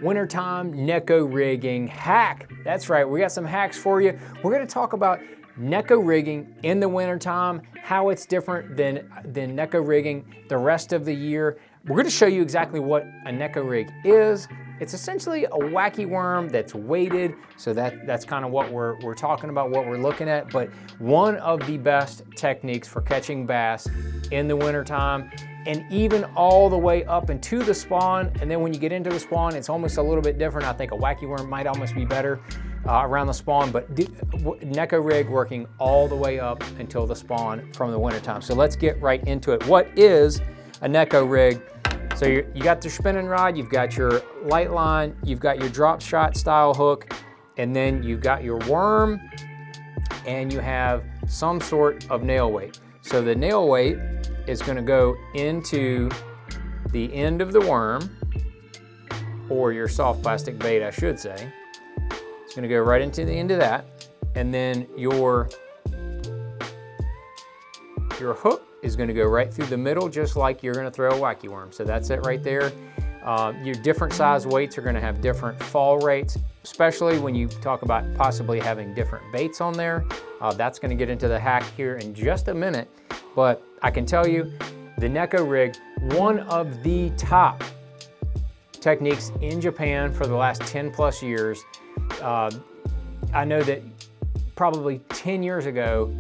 wintertime Neko rigging hack. That's right, we got some hacks for you. We're gonna talk about Neko rigging in the wintertime, how it's different than Neko rigging the rest of the year. We're gonna show you exactly what a Neko rig is. It's essentially a wacky worm that's weighted, so that's kind of what we're talking about, what we're looking at, but one of the best techniques for catching bass in the wintertime, and even all the way up into the spawn. And then when you get into the spawn, it's almost a little bit different. I think a wacky worm might almost be better around the spawn, but Neko rig working all the way up until the spawn from the wintertime. So let's get right into it. What is a Neko rig? So you got your spinning rod, you've got your light line, you've got your drop shot style hook, and then you've got your worm, and you have some sort of nail weight. So the nail weight is gonna go into the end of the worm, or your soft plastic bait, I should say. It's gonna go right into the end of that, and then your hook is gonna go right through the middle, just like you're gonna throw a wacky worm. So that's it right there. Your different size weights are gonna have different fall rates, especially when you talk about possibly having different baits on there. That's gonna get into the hack here in just a minute. But I can tell you, the Neko rig, one of the top techniques in Japan for the last 10 plus years. I know that probably 10 years ago,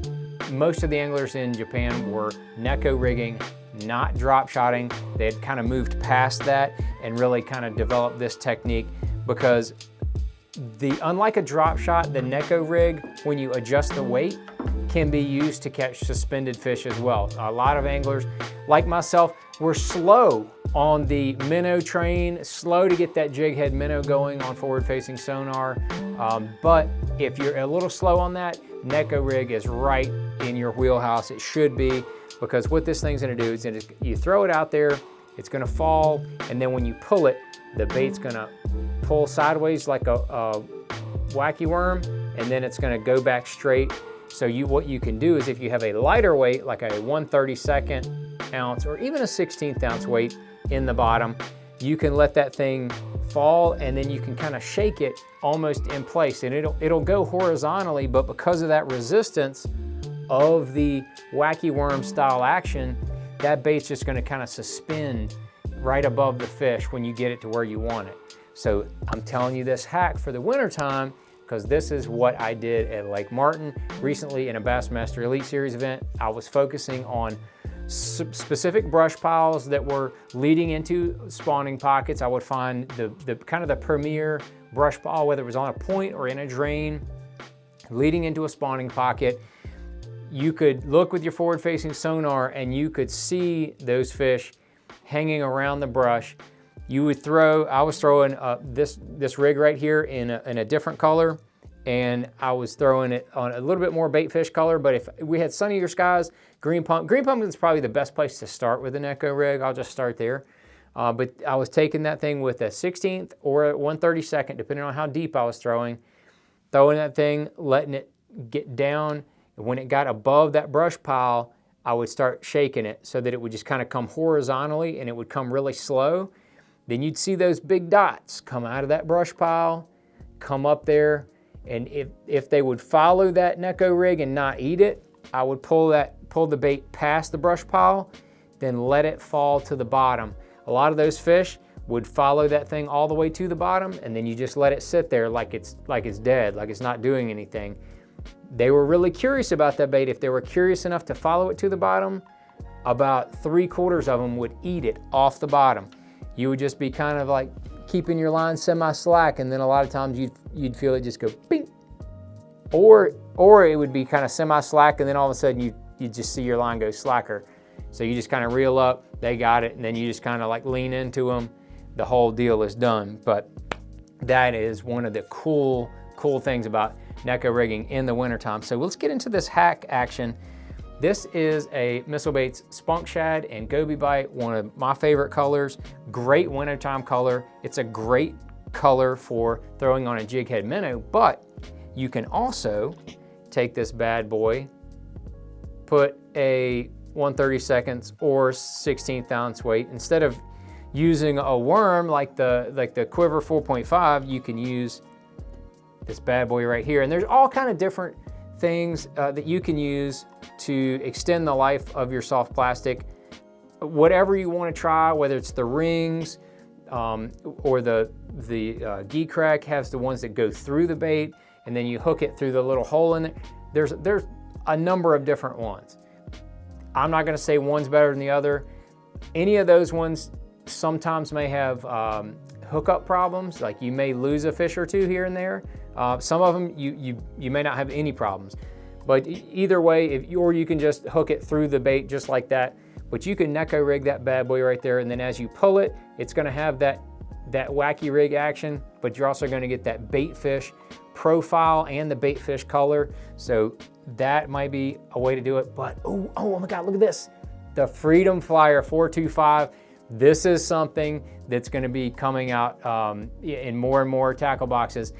most of the anglers in Japan were Neko rigging, not drop shotting. They had kind of moved past that and really kind of developed this technique, because unlike a drop shot, the Neko rig, when you adjust the weight, can be used to catch suspended fish as well. A lot of anglers, like myself, were slow on the minnow train, slow to get that jig head minnow going on forward-facing sonar. But if you're a little slow on that, Neko rig is right in your wheelhouse. It should be, because what this thing's gonna do is you throw it out there, it's gonna fall, and then when you pull it, the bait's gonna pull sideways like a wacky worm, and then it's gonna go back straight. So what you can do is, if you have a lighter weight, like a 1/32 ounce or even a 1/16 ounce weight in the bottom, you can let that thing fall, and then you can kind of shake it almost in place, and it'll go horizontally, but because of that resistance of the wacky worm style action, that bait's just gonna kind of suspend right above the fish when you get it to where you want it. So I'm telling you this hack for the wintertime, because this is what I did at Lake Martin recently in a Bassmaster Elite Series event. I was focusing on specific brush piles that were leading into spawning pockets. I would find the kind of the premier brush pile, whether it was on a point or in a drain, leading into a spawning pocket. You could look with your forward-facing sonar and you could see those fish hanging around the brush. You would I was throwing this rig right here in a different color, and I was throwing it on a little bit more bait fish color, but if we had sunnier skies, green pumpkin is probably the best place to start with a Neko rig. I'll just start there. But I was taking that thing with a 16th or a 1/32, depending on how deep I was throwing that thing, letting it get down. When it got above that brush pile, I would start shaking it so that it would just kind of come horizontally, and it would come really slow. Then you'd see those big dots come out of that brush pile, come up there, and if they would follow that Neko rig and not eat it, I would pull the bait past the brush pile, then let it fall to the bottom. A lot of those fish would follow that thing all the way to the bottom, and then you just let it sit there like it's dead, like it's not doing anything. They were really curious about that bait. If they were curious enough to follow it to the bottom, about 3/4 of them would eat it off the bottom. You would just be kind of like keeping your line semi-slack, and then a lot of times you'd feel it just go bing, or it would be kind of semi-slack, and then all of a sudden you just see your line go slacker. So you just kind of reel up, they got it, and then you just kind of like lean into them. The whole deal is done. But that is one of the cool things about Neko rigging in the wintertime. So let's get into this hack action. This is a Missile Baits Spunk Shad and Goby Bite, one of my favorite colors. Great wintertime color. It's a great color for throwing on a jig head minnow, but you can also take this bad boy, put a 1/32 or 16th ounce weight. Instead of using a worm like the Quiver 4.5, you can use this bad boy right here. And there's all kind of different things that you can use to extend the life of your soft plastic. Whatever you want to try, whether it's the rings or the G-Crack has the ones that go through the bait, and then you hook it through the little hole in it. There's a number of different ones. I'm not going to say one's better than the other. Any of those ones sometimes may have hookup problems, like you may lose a fish or two here and there. Some of them you may not have any problems, but either way, or you can just hook it through the bait just like that. But you can Neko rig that bad boy right there, and then as you pull it, it's going to have that wacky rig action, but you're also going to get that bait fish profile and the bait fish color. So that might be a way to do it. But oh my God, look at this. The Freedom Flyer 425. This is something that's going to be coming out in more and more tackle boxes.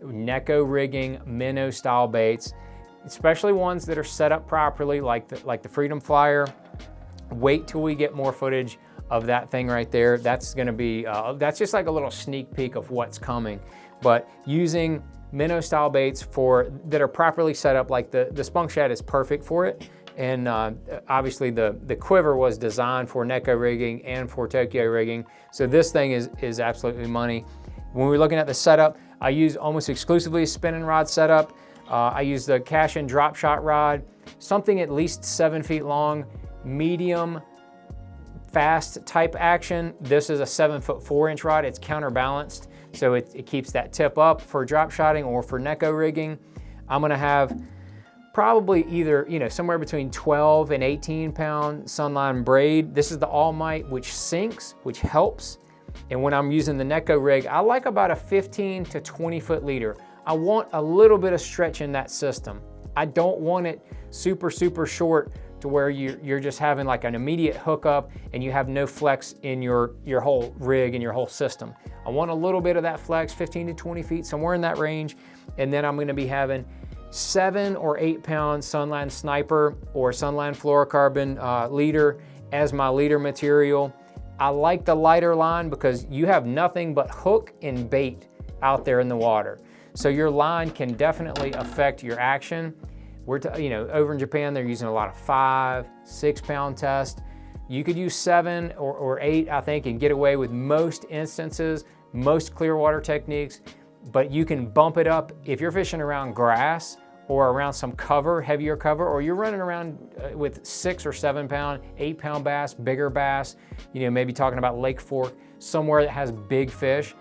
Neko Rigging minnow style baits, especially ones that are set up properly, like the Freedom Flyer. Wait till we get more footage of that thing right there. That's going to be that's just like a little sneak peek of what's coming. But using minnow style baits that are properly set up, like the Spunk Shad is perfect for it. And obviously the Quiver was designed for Neko Rigging and for Tokyo Rigging. So this thing is absolutely money. When we're looking at the setup, I use almost exclusively a spinning rod setup. I use the Cash and Drop Shot rod, something at least 7 feet long, medium, fast type action. This is a 7'4" rod. It's counterbalanced, so it keeps that tip up for drop shotting or for Neko rigging. I'm gonna have probably either, somewhere between 12 and 18 pound Sunline braid. This is the All Might, which sinks, which helps. And when I'm using the Neko rig, I like about a 15 to 20 foot leader. I want a little bit of stretch in that system. I don't want it super short to where you're just having like an immediate hookup and you have no flex in your whole rig and your whole system. I want a little bit of that flex, 15 to 20 feet, somewhere in that range. And then I'm gonna be having 7 or 8 pound Sunline Sniper or Sunline Fluorocarbon leader as my leader material. I like the lighter line because you have nothing but hook and bait out there in the water. So your line can definitely affect your action. Over in Japan, they're using a lot of 5, 6 pound test. You could use 7 or 8, I think, and get away with most instances, most clear water techniques, but you can bump it up if you're fishing around grass or around some cover, heavier cover, or you're running around with 6 or 7 pound, 8 pound bass, bigger bass, maybe talking about Lake Fork, somewhere that has big fish.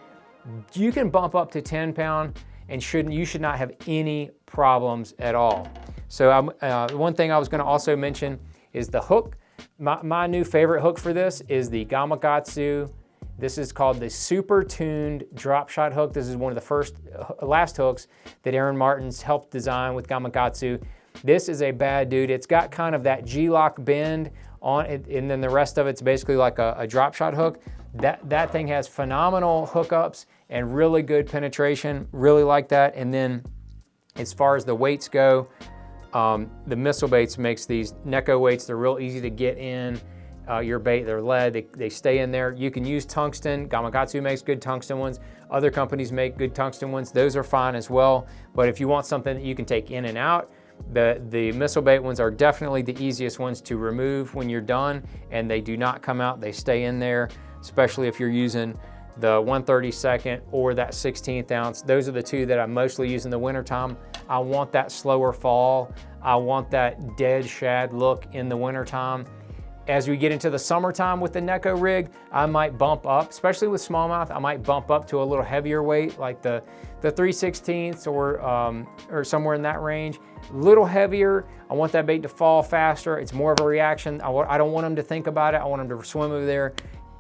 You can bump up to 10 pound and you should not have any problems at all. So one thing I was gonna also mention is the hook. My new favorite hook for this is the Gamakatsu. This is called the Super Tuned Drop Shot Hook. This is one of the last hooks that Aaron Martins helped design with Gamakatsu. This is a bad dude. It's got kind of that G-lock bend on it, and then the rest of it's basically like a drop shot hook. That thing has phenomenal hookups and really good penetration. Really like that. And then as far as the weights go, the missile baits makes these Neko weights. They're real easy to get in your bait. They're lead, they stay in there. You can use tungsten. Gamakatsu makes good tungsten ones. Other companies make good tungsten ones. Those are fine as well. But if you want something that you can take in and out, the missile bait ones are definitely the easiest ones to remove when you're done, and they do not come out. They stay in there, especially if you're using the 1/32 or that 16th ounce. Those are the two that I mostly use in the wintertime. I want that slower fall. I want that dead shad look in the wintertime. As we get into the summertime with the Neko rig, I might bump up, especially with smallmouth, I might bump up to a little heavier weight, like the 3/16 or somewhere in that range. A little heavier. I want that bait to fall faster. It's more of a reaction. I don't want them to think about it. I want them to swim over there,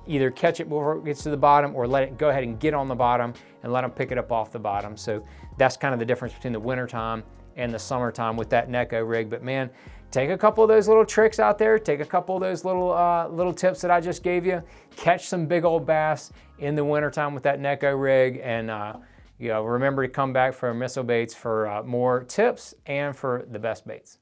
either catch it before it gets to the bottom or let it go ahead and get on the bottom and let them pick it up off the bottom. So that's kind of the difference between the wintertime and the summertime with that Neko rig. But man, take a couple of those little tricks out there, take a couple of those little tips that I just gave you, catch some big old bass in the wintertime with that Neko rig, and remember to come back for Missile Baits for more tips and for the best baits.